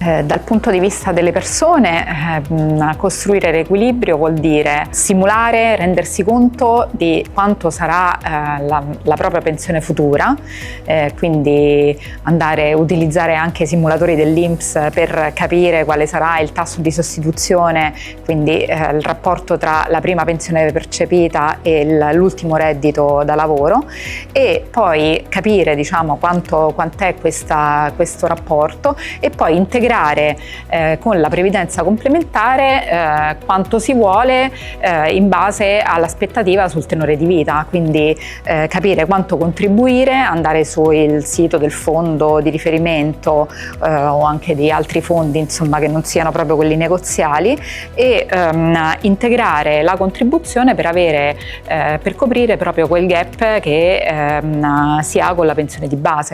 Dal punto di vista delle persone, costruire l'equilibrio vuol dire simulare, rendersi conto di quanto sarà la propria pensione futura, quindi andare a utilizzare anche simulatori dell'INPS per capire quale sarà il tasso di sostituzione, quindi il rapporto tra la prima pensione percepita e l'ultimo reddito da lavoro, e poi capire, diciamo, quant'è questo rapporto, e poi integrare con la previdenza complementare quanto si vuole in base all'aspettativa sul tenore di vita, quindi capire quanto contribuire, andare sul sito del fondo di riferimento o anche di altri fondi, insomma, che non siano proprio quelli negoziali, e integrare la contribuzione per coprire proprio quel gap che si ha con la pensione di base.